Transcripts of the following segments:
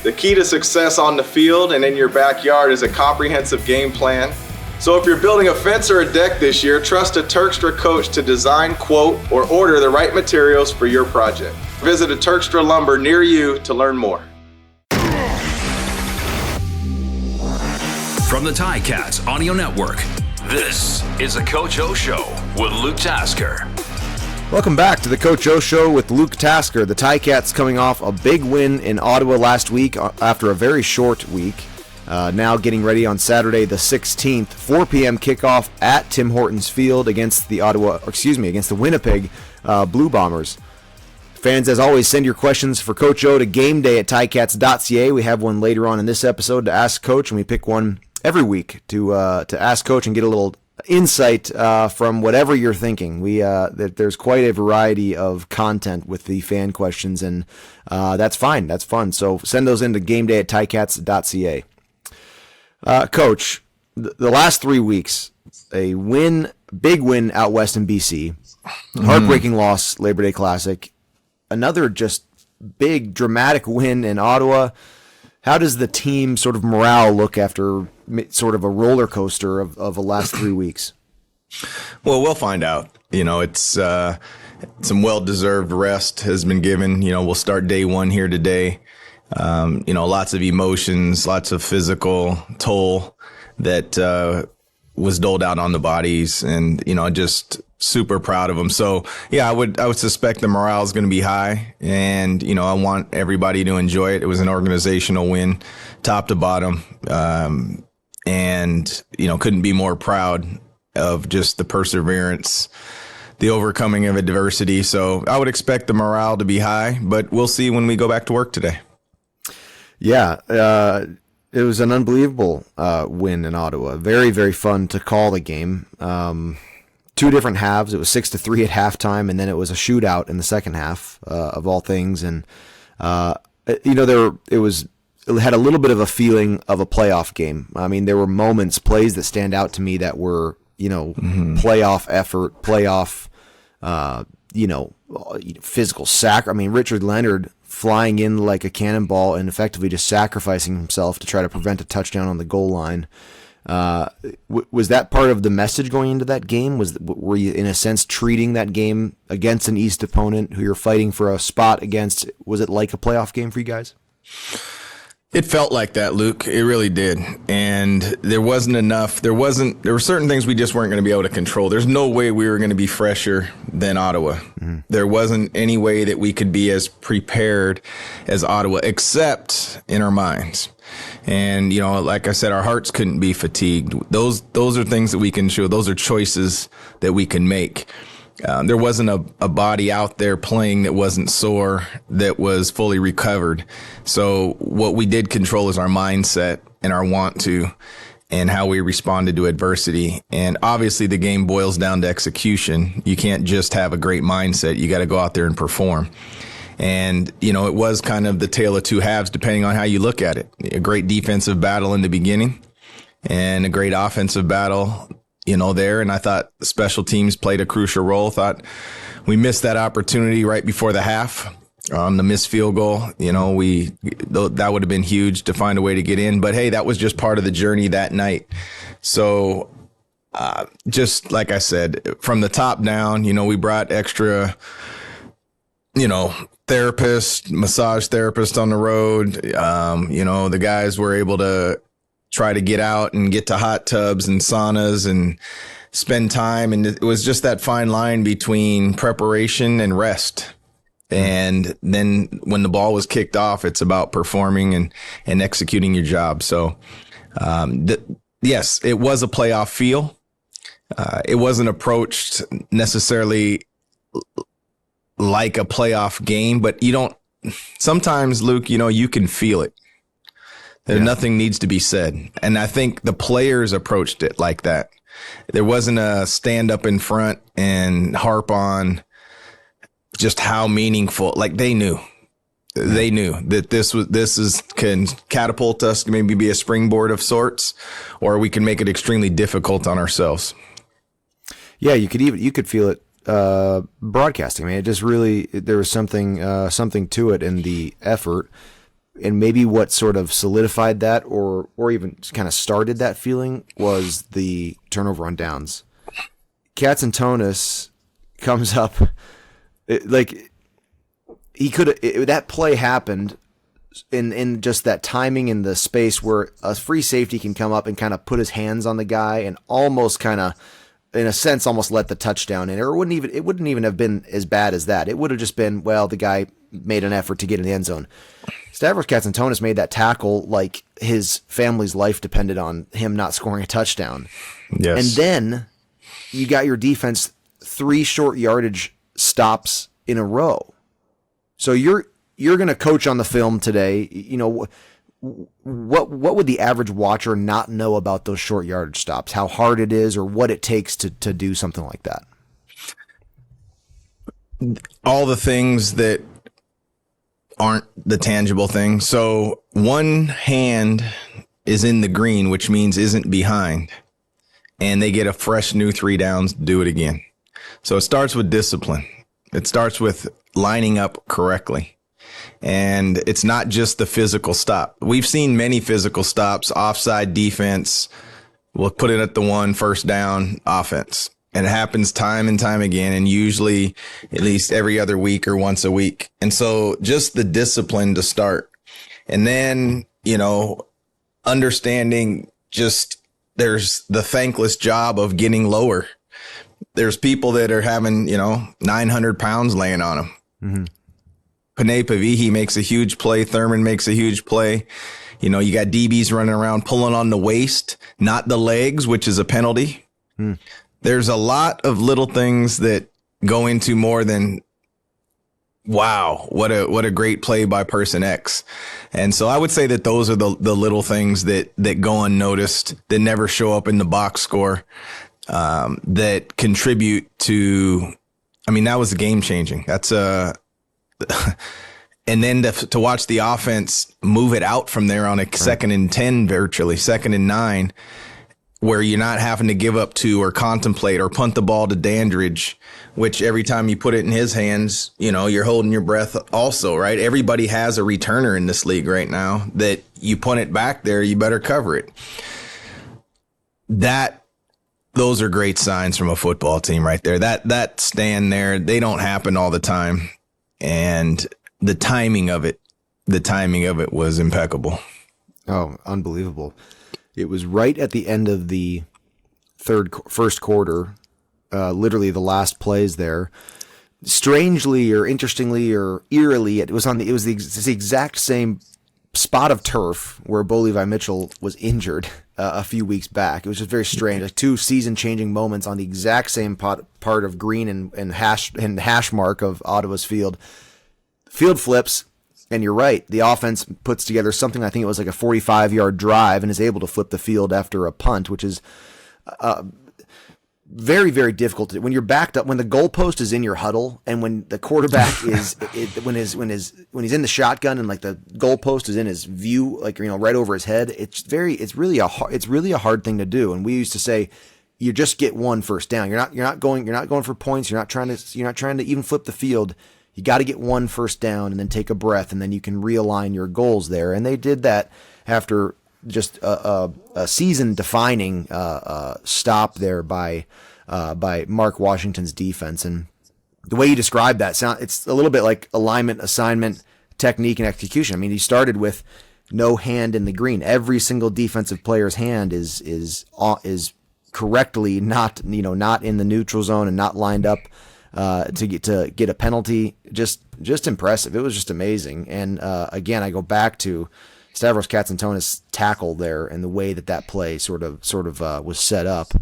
The key to success on the field and in your backyard is a comprehensive game plan. So if you're building a fence or a deck this year, trust a Turkstra coach to design, quote, or order the right materials for your project. Visit a Turkstra Lumber near you to learn more. From the Ticats Audio Network, this is the Coach O Show with Luke Tasker. Welcome back to the Coach O Show with Luke Tasker. The Ticats coming off a big win in Ottawa last week after a very short week. Now getting ready on Saturday the 16th, 4 p.m. kickoff at Tim Hortons Field against the Winnipeg Blue Bombers. Fans, as always, send your questions for Coach O to gameday@ticats.ca. We have one later on in this episode to ask Coach, and we pick one every week to ask Coach and get a little insight from whatever you're thinking. There's quite a variety of content with the fan questions, and that's fine. That's fun. So send those in to gameday@ticats.ca. Coach, the last 3 weeks, a big win out west in BC, heartbreaking loss, Labor Day Classic, another just big dramatic win in Ottawa. How does the team sort of morale look after sort of a roller coaster of the last 3 weeks? Well, we'll find out. It's some well-deserved rest has been given. We'll start day one here today. Lots of emotions, lots of physical toll that was doled out on the bodies, and just super proud of them. So yeah, I would suspect the morale is going to be high, and I want everybody to enjoy it. It was an organizational win, top to bottom, and couldn't be more proud of just the perseverance, the overcoming of adversity. So I would expect the morale to be high, but we'll see when we go back to work today. Yeah, it was an unbelievable win in Ottawa. Very, very fun to call the game. 2 different halves. It was 6-3 at halftime, and then it was a shootout in the second half, of all things. And it had a little bit of a feeling of a playoff game. I mean, there were plays that stand out to me that were playoff effort, playoff, physical sack. I mean, Richard Leonard flying in like a cannonball and effectively just sacrificing himself to try to prevent a touchdown on the goal line. Was that part of the message going into that game? Were you, in a sense, treating that game against an East opponent who you're fighting for a spot against? Was it like a playoff game for you guys? It felt like that, Luke. It really did. And there wasn't enough. There were certain things we just weren't going to be able to control. There's no way we were going to be fresher than Ottawa. Mm-hmm. There wasn't any way that we could be as prepared as Ottawa, except in our minds. And, like I said, our hearts couldn't be fatigued. Those are things that we can show. Those are choices that we can make. There wasn't a body out there playing that wasn't sore, that was fully recovered. So what we did control is our mindset and our want to, and how we responded to adversity. And obviously the game boils down to execution. You can't just have a great mindset. You got to go out there and perform. And, it was kind of the tale of two halves, depending on how you look at it. A great defensive battle in the beginning and a great offensive battle there. And I thought the special teams played a crucial role. Thought we missed that opportunity right before the half on the missed field goal. That would have been huge to find a way to get in. But hey, that was just part of the journey that night. So just like I said, from the top down, we brought extra, therapist, massage therapist on the road. The guys were able to try to get out and get to hot tubs and saunas and spend time. And it was just that fine line between preparation and rest. And then when the ball was kicked off, it's about performing and executing your job. So, yes, it was a playoff feel. It wasn't approached necessarily like a playoff game, but sometimes, Luke, you can feel it. Nothing needs to be said. And I think the players approached it like that. There wasn't a stand up in front and harp on just how meaningful, like they knew that this can catapult us to maybe be a springboard of sorts, or we can make it extremely difficult on ourselves. Yeah, you could feel it broadcasting. I mean, it just really, there was something to it in the effort. maybe what sort of solidified that or even kind of started that feeling was the turnover on downs. Katsantonis comes up, that play happened in just that timing in the space where a free safety can come up and kind of put his hands on the guy and almost kind of, in a sense, almost let the touchdown in. Or it wouldn't even have been as bad as that. It would have just been, well, the guy made an effort to get in the end zone. Stavros Katsantonis made that tackle like his family's life depended on him not scoring a touchdown. Yes. And then you got your defense 3 short yardage stops in a row. So you're going to coach on the film today. You know, what would the average watcher not know about those short yardage stops? How hard it is, or what it takes to do something like that? All the things that aren't the tangible things. So one hand is in the green, which means isn't behind, and they get a fresh new 3 downs to do it again. So it starts with discipline. It starts with lining up correctly. And it's not just the physical stop. We've seen many physical stops, offside defense. We'll put it at the 1, first down, offense. And it happens time and time again, and usually at least every other week or once a week. And so just the discipline to start. And then, you know, understanding just there's the thankless job of getting lower. There's people that are having, 900 pounds laying on them. Mm-hmm. Panay Pavihi makes a huge play. Thurman makes a huge play. You got DBs running around pulling on the waist, not the legs, which is a penalty. Mm. There's a lot of little things that go into more than, wow, what a great play by person X. And so I would say that those are the little things that go unnoticed, that never show up in the box score, that contribute to, that was game changing. That's and then to watch the offense move it out from there on a 2nd and 10, virtually 2nd and 9, where you're not having to give up 2 or contemplate or punt the ball to Dandridge, which every time you put it in his hands, you're holding your breath also, right? Everybody has a returner in this league right now that you punt it back there, you better cover it. Those are great signs from a football team right there. That stand there, they don't happen all the time. And the timing of it was impeccable. Oh, unbelievable. It was right at the end of the first quarter, literally the last plays there. Strangely or interestingly or eerily, it was the exact same spot of turf where Bo Levi Mitchell was injured a few weeks back. It was just very strange, like 2 season-changing moments on the exact same part of green and hash mark of Ottawa's field. Field flips, and you're right. The offense puts together something, I think it was like a 45-yard drive, and is able to flip the field after a punt, which is very, very difficult when you're backed up, when the goalpost is in your huddle, and when the quarterback when he's in the shotgun and like the goalpost is in his view, like right over his head. It's really a hard thing to do. And we used to say, you just get 1 first down. You're not going for points. You're not trying to even flip the field. You got to get 1 first down and then take a breath, and then you can realign your goals there. And they did that after just a season-defining stop there by Mark Washington's defense. And the way you describe that, it's a little bit like alignment, assignment, technique, and execution. He started with no hand in the green. Every single defensive player's hand is correctly not in the neutral zone and not lined up to get a penalty. Just impressive. It was just amazing. And again, I go back to Stavros Katsantonis' tackle there and the way that play sort of was set up.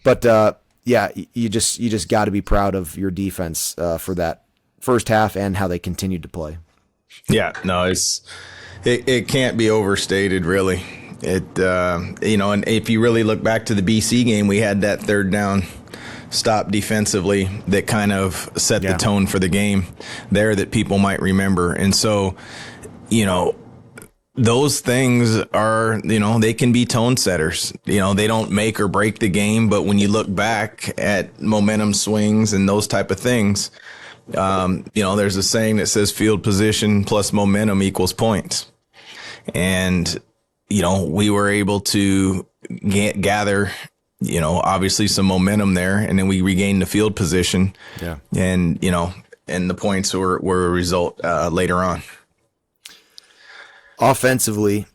But yeah, you just got to be proud of your defense for that first half and how they continued to play. Yeah, no, it can't be overstated, really. And if you really look back to the BC game, we had that 3rd down stop defensively that kind of set the tone for the game there that people might remember. And so, those things are, they can be tone setters. They don't make or break the game, but when you look back at momentum swings and those type of things, there's a saying that says field position plus momentum equals points. And, we were able to gather, obviously some momentum there, and then we regained the field position. Yeah. And, and the points were a result later on. Offensively,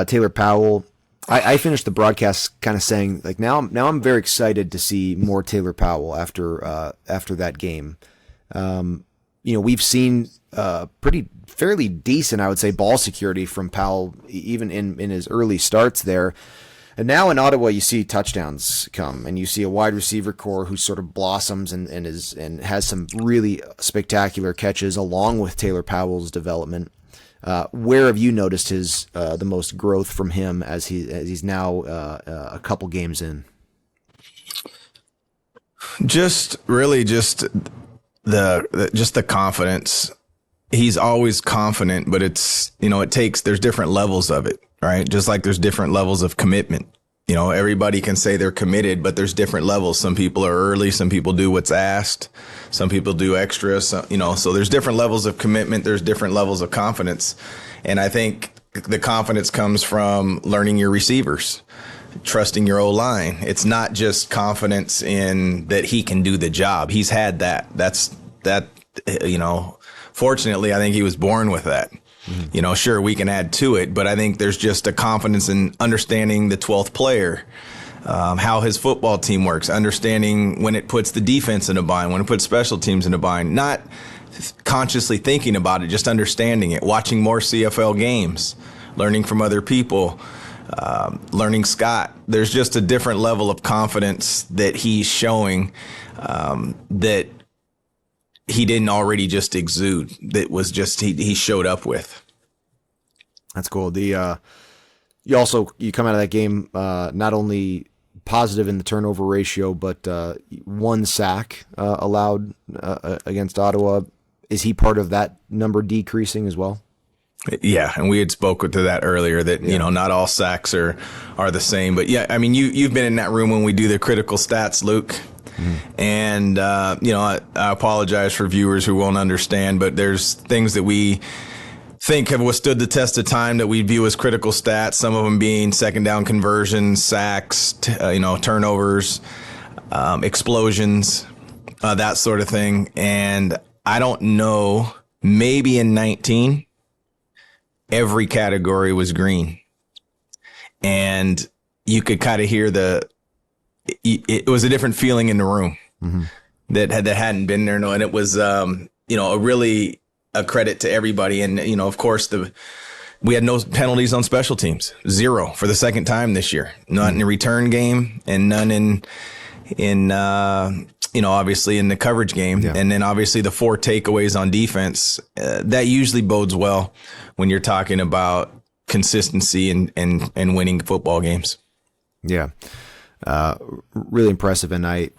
Taylor Powell, I finished the broadcast kind of saying, like, now I'm very excited to see more Taylor Powell after that game. We've seen fairly decent, I would say, ball security from Powell, even in his early starts there. And now in Ottawa, you see touchdowns come, and you see a wide receiver core who sort of blossoms and has some really spectacular catches along with Taylor Powell's development. Where have you noticed his the most growth from him as he's now a couple games in? Just the confidence. He's always confident, but it's, there's different levels of it, right? Just like there's different levels of commitment. Everybody can say they're committed, but there's different levels. Some people are early, some people do what's asked, some people do extra, so there's different levels of commitment. There's different levels of confidence. And I think the confidence comes from learning your receivers, trusting your O-line. It's not just confidence in that he can do the job. He's had that. Fortunately, I think he was born with that. Mm-hmm. Sure, we can add to it, but I think there's just a confidence in understanding the 12th player, how his football team works, understanding when it puts the defense in a bind, when it puts special teams in a bind, not consciously thinking about it, just understanding it, watching more CFL games, learning from other people, learning Scott. There's just a different level of confidence that he's showing that he didn't already just exude. That was just he showed up with. That's cool. You come out of that game not only positive in the turnover ratio, but 1 sack allowed against Ottawa. Is he part of that number decreasing as well? Yeah, and we had spoken to that earlier, that not all sacks are the same. But yeah, I mean, you've been in that room when we do the critical stats, Luke. Mm-hmm. And I apologize for viewers who won't understand, but there's things that we think have withstood the test of time that we view as critical stats. Some of them being second down conversions, sacks, turnovers, explosions, that sort of thing. And I don't know, maybe in 19, every category was green, and you could kind of hear it was a different feeling in the room. Mm-hmm. that hadn't been there. No, and it was, really a credit to everybody. And, of course, we had no penalties on special teams, 0 for the second time this year, not in the return game and none in obviously in the coverage game. Yeah. And then obviously the 4 takeaways on defense, that usually bodes well when you're talking about consistency and winning football games. Yeah. Really impressive. And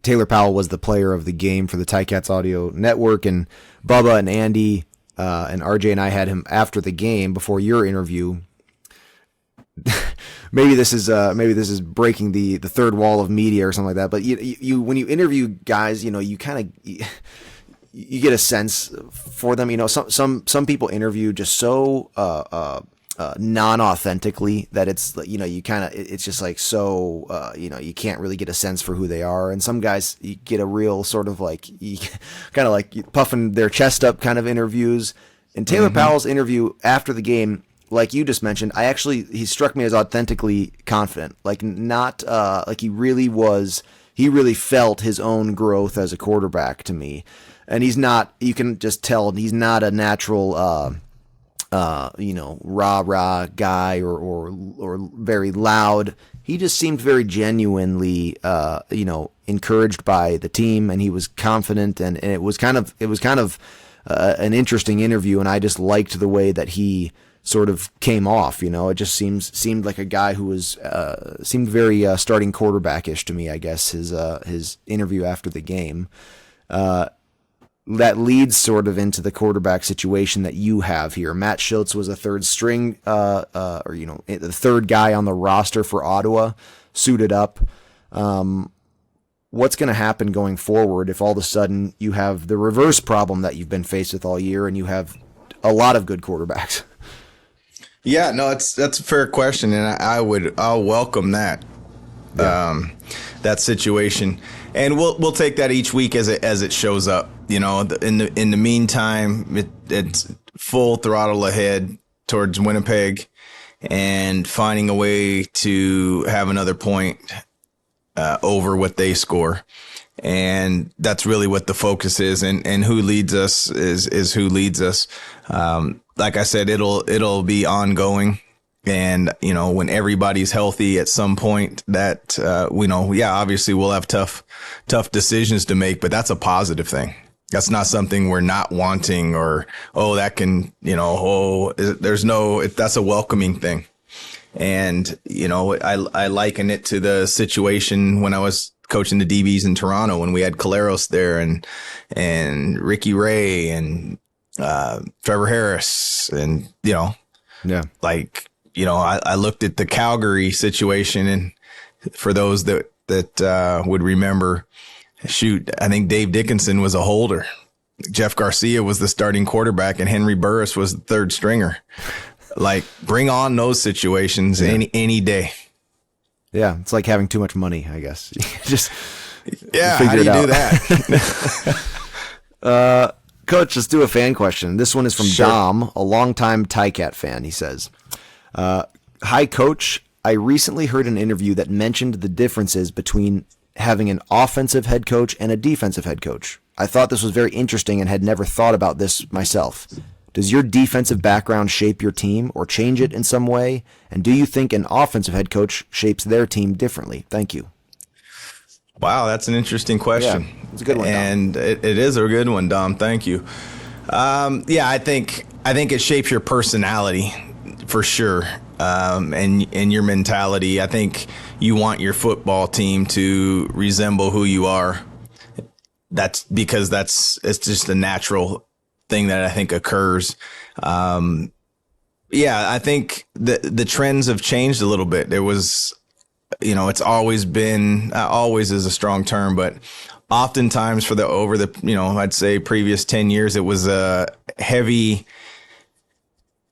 Taylor Powell was the player of the game for the Ticats Audio Network, and Bubba and Andy and RJ and I had him after the game before your interview. maybe this is breaking the third wall of media or something like that. But you when you interview guys, you kind of you get a sense for them. Some people interview just so non-authentically that it's it's just like so you can't really get a sense for who they are. And some guys, you get a real sort of like kind of like puffing their chest up kind of interviews. And Taylor Powell's interview after the game, like you just mentioned, he struck me as authentically confident, like not like he really felt his own growth as a quarterback to me. And he's not, you can just tell he's not a natural rah-rah guy or very loud. He just seemed very genuinely, encouraged by the team, and he was confident, and it was kind of an interesting interview, and I just liked the way that he sort of came off. It just seemed like a guy who was seemed very starting quarterback-ish to me, I guess, his interview after the game. That leads sort of into the quarterback situation that you have here. Matt Schultz was a third string, the third guy on the roster for Ottawa, suited up. What's going to happen going forward if all of a sudden you have the reverse problem that you've been faced with all year and you have a lot of good quarterbacks? Yeah, no, that's a fair question, and I'll welcome that. That situation, and we'll take that each week as it shows up. In the meantime, it's full throttle ahead towards Winnipeg, and finding a way to have another point over what they score, and that's really what the focus is. And who leads us is who leads us. Like I said, it'll be ongoing. And, when everybody's healthy at some point that, obviously we'll have tough decisions to make, but that's a positive thing. That's not something we're not wanting or, that's a welcoming thing. And, I liken it to the situation when I was coaching the DBs in Toronto when we had Caleros there and Ricky Ray and, Trevor Harris and, I looked at the Calgary situation, and for those that would remember, I think Dave Dickinson was a holder. Jeff Garcia was the starting quarterback, and Henry Burris was the third stringer. Like, bring on those situations any day. Yeah, it's like having too much money, I guess. Just how do you do that? Coach, let's do a fan question. This one is from Dom, a longtime Ticat fan. He says, hi, Coach. I recently heard an interview that mentioned the differences between having an offensive head coach and a defensive head coach. I thought this was very interesting and had never thought about this myself. Does your defensive background shape your team or change it in some way? And do you think an offensive head coach shapes their team differently? Thank you. Wow, that's an interesting question. Yeah, it's a good one, Dom. And it is a good one, Dom. Thank you. I think it shapes your personality for sure, and your mentality. I think you want your football team to resemble who you are. That's because it's just a natural thing that I think occurs. I think the trends have changed a little bit. There was, it's always been, always is a strong term, but oftentimes over the, I'd say previous 10 years, it was a heavy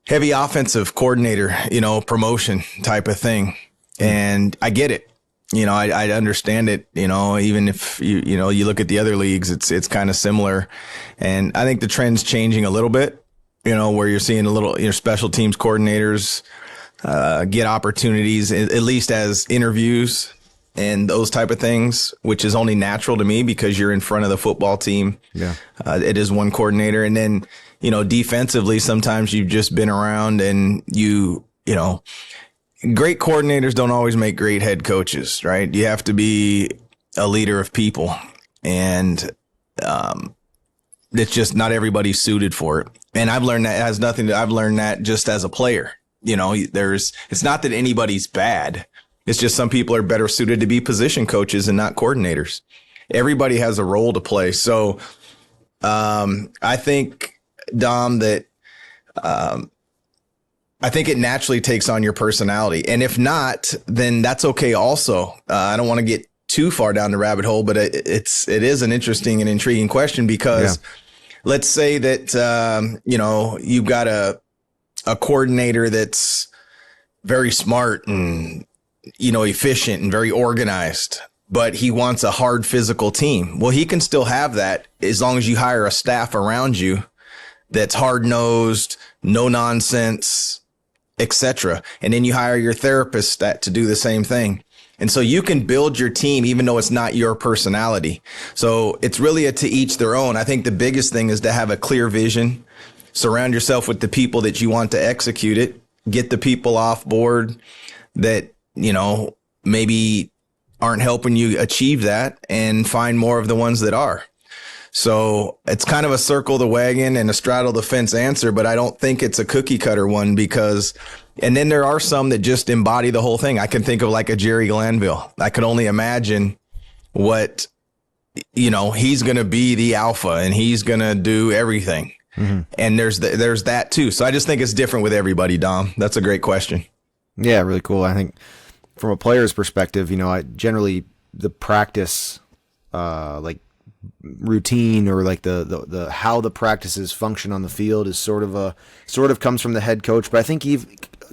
offensive coordinator, promotion type of thing. And I get it. I understand it, even if you look at the other leagues, it's kind of similar. And I think the trend's changing a little bit, where you're seeing your special teams coordinators, get opportunities, at least as interviews and those type of things, which is only natural to me because you're in front of the football team. Yeah. It is one coordinator. And then, defensively, sometimes you've just been around and great coordinators don't always make great head coaches, right? You have to be a leader of people, and it's just not everybody's suited for it. And I've learned that I've learned that just as a player. It's not that anybody's bad. It's just some people are better suited to be position coaches and not coordinators. Everybody has a role to play. So I think, Dom, that I think it naturally takes on your personality. And if not, then that's okay also. I don't want to get too far down the rabbit hole, but it is an interesting and intriguing question because let's say that, you've got a coordinator that's very smart and, efficient and very organized, but he wants a hard physical team. Well, he can still have that as long as you hire a staff around you that's hard-nosed, no nonsense, etc. And then you hire your therapist to do the same thing. And so you can build your team even though it's not your personality. So it's really a to each their own. I think the biggest thing is to have a clear vision, surround yourself with the people that you want to execute it, get the people off board that, maybe aren't helping you achieve that, and find more of the ones that are. So it's kind of a circle the wagon and a straddle the fence answer, but I don't think it's a cookie cutter one and then there are some that just embody the whole thing. I can think of like a Jerry Glanville. I could only imagine what, he's going to be the alpha and he's going to do everything. Mm-hmm. And there's that too. So I just think it's different with everybody, Dom. That's a great question. Yeah, really cool. I think from a player's perspective, I generally the practice, like routine or like the how the practices function on the field is sort of comes from the head coach. But I think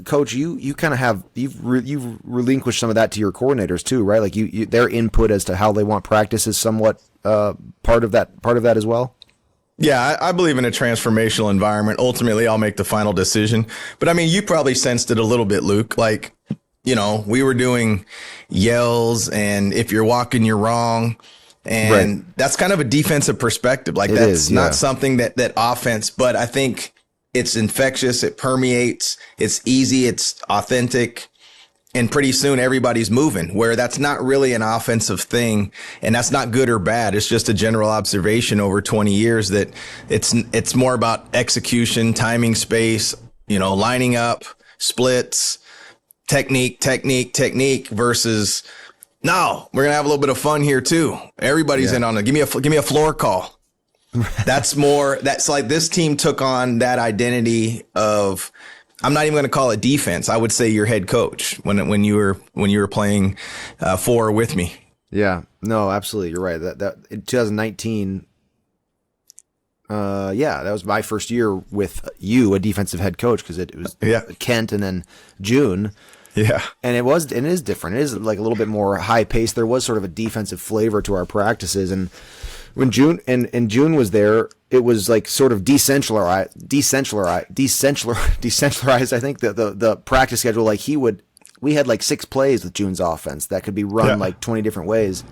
Coach, you kind of have you've relinquished some of that to your coordinators too, right? Like their input as to how they want practice is somewhat part of that as well. Yeah, I believe in a transformational environment. Ultimately, I'll make the final decision. But I mean, you probably sensed it a little bit, Luke. Like, we were doing yells and if you're walking, you're wrong. And that's kind of a defensive perspective. Like that's not something that offense, but I think it's infectious. It permeates. It's easy. It's authentic. And pretty soon everybody's moving, where that's not really an offensive thing. And that's not good or bad. It's just a general observation over 20 years that it's more about execution, timing, space, lining up, splits, technique versus, no, we're going to have a little bit of fun here too. Everybody's in on it. Give me a floor call. That's like this team took on that identity of, I'm not even going to call it defense. I would say your head coach when you were playing for or with me. Yeah, no, absolutely. You're right. That in 2019, that was my first year with you, a defensive head coach, because it was Kent and then June. Yeah. And it is different. It is like a little bit more high paced. There was sort of a defensive flavor to our practices. And when June was there, it was like sort of decentralized. I think the practice schedule, like we had like 6 plays with June's offense that could be run like 20 different ways.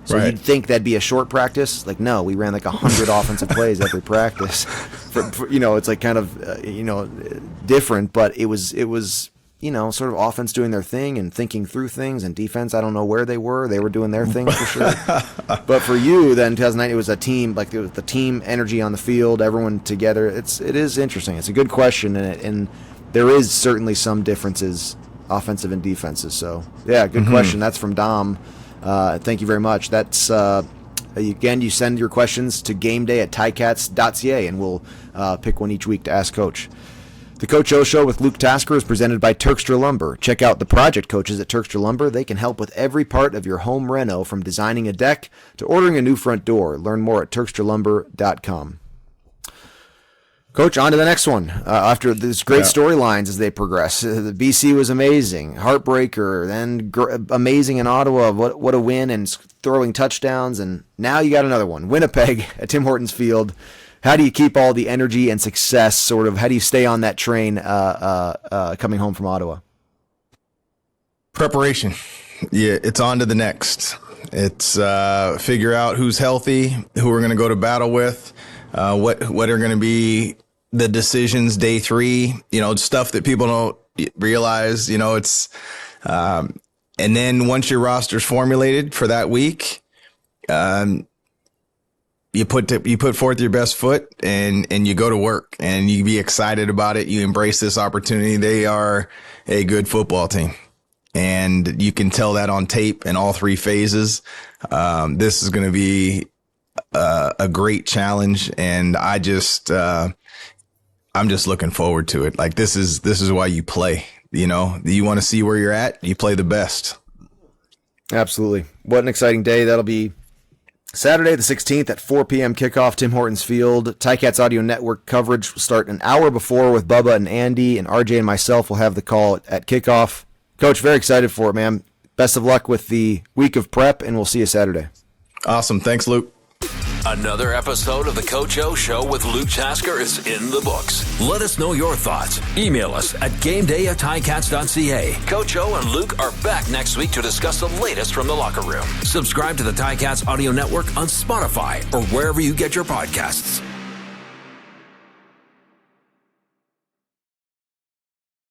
So you'd think that'd be a short practice. Like, no, we ran like 100 offensive plays every practice. It's like kind of, different, but it was, sort of offense doing their thing and thinking through things, and defense, I don't know where they were. They were doing their thing for sure. But for you then, 2009, it was a team, like it was the team energy on the field, everyone together. It is interesting. It's a good question, and there is certainly some differences, offensive and defensive. So, yeah, good question. That's from Dom. Thank you very much. That's, again, you send your questions to gameday@ticats.ca, and we'll pick one each week to ask Coach. The Coach O Show with Luke Tasker is presented by Turkstra Lumber. Check out the project coaches at Turkstra Lumber. They can help with every part of your home reno, from designing a deck to ordering a new front door. Learn more at turkstralumber.com. Coach, on to the next one. After these great storylines as they progress. The BC was amazing. Heartbreaker. Then amazing in Ottawa. What a win, and throwing touchdowns. And now you got another one. Winnipeg at Tim Hortons Field. How do you keep all the energy and success, sort of? How do you stay on that train coming home from Ottawa? Preparation. Yeah, it's on to the next. It's figure out who's healthy, who we're going to go to battle with, what are going to be the decisions day 3, stuff that people don't realize, it's and then once your roster's formulated for that week, you put forth your best foot and you go to work, and you be excited about it. You embrace this opportunity. They are a good football team, and you can tell that on tape in all 3 phases. This is going to be a great challenge, and I'm just looking forward to it. Like this is why you play. You want to see where you're at. You play the best. Absolutely. What an exciting day that'll be. Saturday the 16th at 4 p.m. kickoff, Tim Hortons Field. Ticats Audio Network coverage will start an hour before with Bubba and Andy, and RJ and myself will have the call at kickoff. Coach, very excited for it, man. Best of luck with the week of prep, and we'll see you Saturday. Awesome. Thanks, Luke. Another episode of the Coach O Show with Luke Tasker is in the books. Let us know your thoughts. Email us at gameday@ticats.ca. Coach O and Luke are back next week to discuss the latest from the locker room. Subscribe to the Ticats Audio Network on Spotify or wherever you get your podcasts.